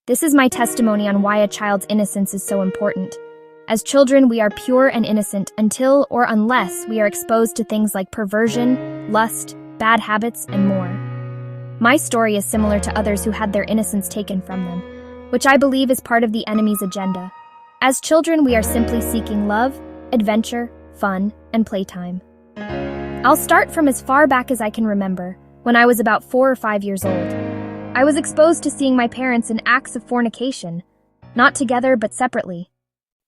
This is my testimony on why a child's innocence is so important. As children, we are pure and innocent until or unless we are exposed to things like perversion, lust, bad habits, and more. My story is similar to others who had their innocence taken from them, which I believe is part of the enemy's agenda. As children, we are simply seeking love, adventure, fun, and playtime. I'll start from as far back as I can remember, when I was about 4 or 5 years old. I was exposed to seeing my parents in acts of fornication, not together but separately.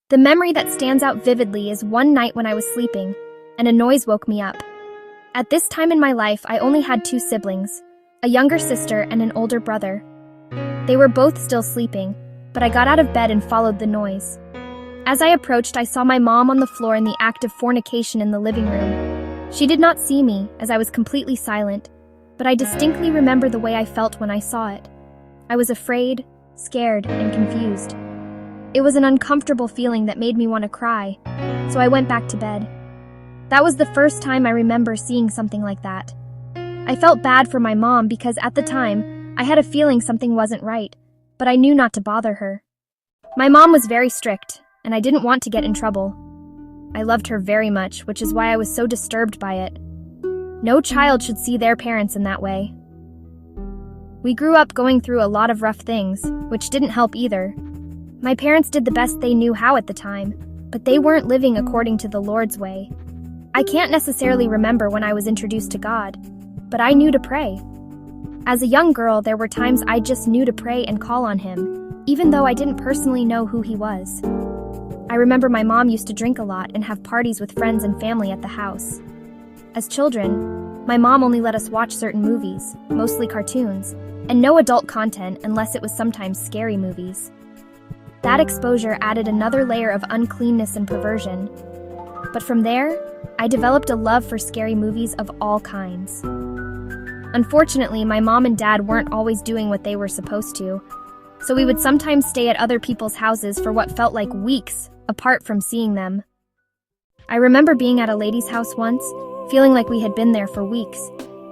The memory that stands out vividly is one night when I was sleeping, and a noise woke me up. At this time in my life, I only had 2 siblings, a younger sister and an older brother. They were both still sleeping, but I got out of bed and followed the noise. As I approached, I saw my mom on the floor in the act of fornication in the living room. She did not see me, as I was completely silent, but I distinctly remember the way I felt when I saw it. I was afraid, scared, and confused. It was an uncomfortable feeling that made me want to cry, so I went back to bed. That was the first time I remember seeing something like that. I felt bad for my mom because at the time, I had a feeling something wasn't right, but I knew not to bother her. My mom was very strict, and I didn't want to get in trouble. I loved her very much, which is why I was so disturbed by it. No child should see their parents in that way. We grew up going through a lot of rough things, which didn't help either. My parents did the best they knew how at the time, but they weren't living according to the Lord's way. I can't necessarily remember when I was introduced to God, but I knew to pray. As a young girl, there were times I just knew to pray and call on Him, even though I didn't personally know who He was. I remember my mom used to drink a lot and have parties with friends and family at the house. As children, my mom only let us watch certain movies, mostly cartoons, and no adult content unless it was sometimes scary movies. That exposure added another layer of uncleanness and perversion. But from there, I developed a love for scary movies of all kinds. Unfortunately, my mom and dad weren't always doing what they were supposed to, so we would sometimes stay at other people's houses for what felt like weeks apart from seeing them. I remember being at a lady's house once, feeling like we had been there for weeks,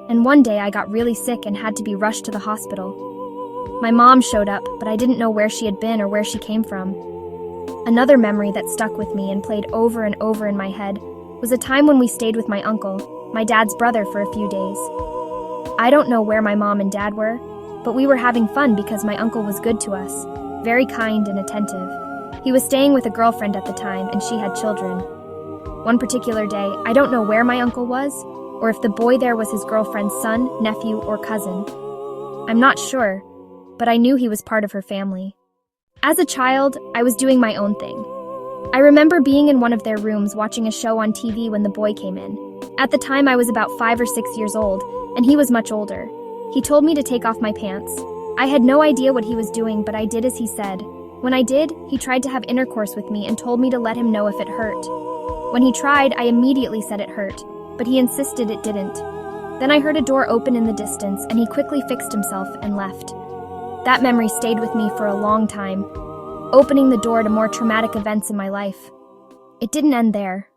and one day I got really sick and had to be rushed to the hospital. My mom showed up, but I didn't know where she had been or where she came from. Another memory that stuck with me and played over and over in my head was a time when we stayed with my uncle, my dad's brother, for a few days. I don't know where my mom and dad were, but we were having fun because my uncle was good to us, very kind and attentive. He was staying with a girlfriend at the time, and she had children. One particular day, I don't know where my uncle was, or if the boy there was his girlfriend's son, nephew, or cousin. I'm not sure, but I knew he was part of her family. As a child, I was doing my own thing. I remember being in one of their rooms watching a show on TV when the boy came in. At the time, I was about 5 or 6 years old, and he was much older. He told me to take off my pants. I had no idea what he was doing, but I did as he said. When I did, he tried to have intercourse with me and told me to let him know if it hurt. When he tried, I immediately said it hurt, but he insisted it didn't. Then I heard a door open in the distance, and he quickly fixed himself and left. That memory stayed with me for a long time, opening the door to more traumatic events in my life. It didn't end there.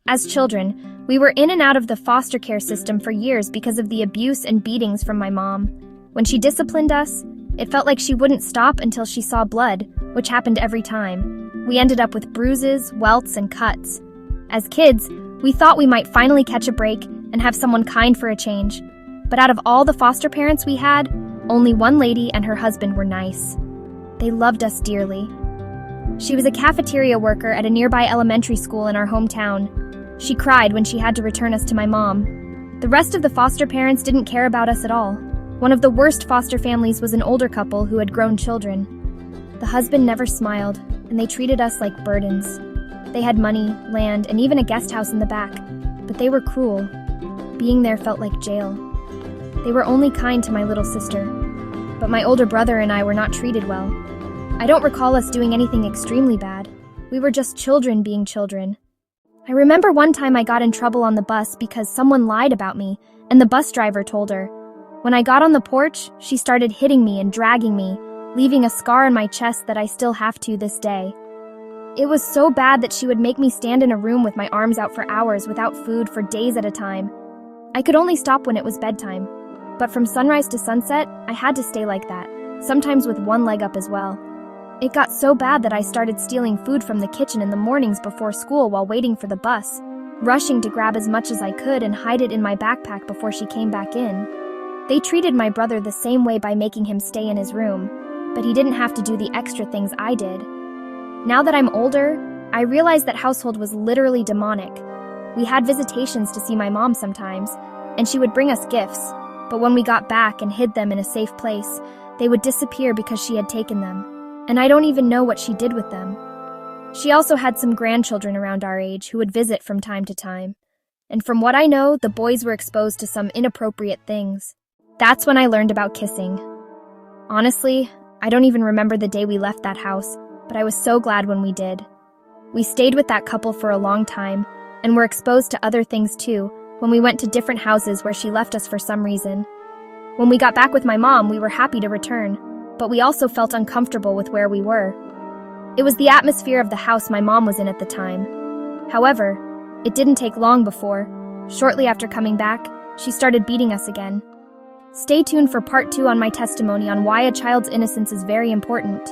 As children, we were in and out of the foster care system for years because of the abuse and beatings from my mom. When she disciplined us, it felt like she wouldn't stop until she saw blood, which happened every time. We ended up with bruises, welts, and cuts. As kids, we thought we might finally catch a break and have someone kind for a change. But out of all the foster parents we had, only one lady and her husband were nice. They loved us dearly. She was a cafeteria worker at a nearby elementary school in our hometown. She cried when she had to return us to my mom. The rest of the foster parents didn't care about us at all. One of the worst foster families was an older couple who had grown children. The husband never smiled, and they treated us like burdens. They had money, land, and even a guest house in the back, but they were cruel. Being there felt like jail. They were only kind to my little sister, but my older brother and I were not treated well. I don't recall us doing anything extremely bad. We were just children being children. I remember one time I got in trouble on the bus because someone lied about me, and the bus driver told her. When I got on the porch, she started hitting me and dragging me, leaving a scar on my chest that I still have to this day. It was so bad that she would make me stand in a room with my arms out for hours without food for days at a time. I could only stop when it was bedtime, but from sunrise to sunset, I had to stay like that, sometimes with one leg up as well. It got so bad that I started stealing food from the kitchen in the mornings before school while waiting for the bus, rushing to grab as much as I could and hide it in my backpack before she came back in. They treated my brother the same way by making him stay in his room, but he didn't have to do the extra things I did. Now that I'm older, I realize that household was literally demonic. We had visitations to see my mom sometimes, and she would bring us gifts, but when we got back and hid them in a safe place, they would disappear because she had taken them, and I don't even know what she did with them. She also had some grandchildren around our age who would visit from time to time, and from what I know, the boys were exposed to some inappropriate things. That's when I learned about kissing. Honestly, I don't even remember the day we left that house, but I was so glad when we did. We stayed with that couple for a long time, and were exposed to other things too when we went to different houses where she left us for some reason. When we got back with my mom, we were happy to return, but we also felt uncomfortable with where we were. It was the atmosphere of the house my mom was in at the time. However, it didn't take long before, shortly after coming back, she started beating us again. Stay tuned for part 2 on my testimony on why a child's innocence is very important.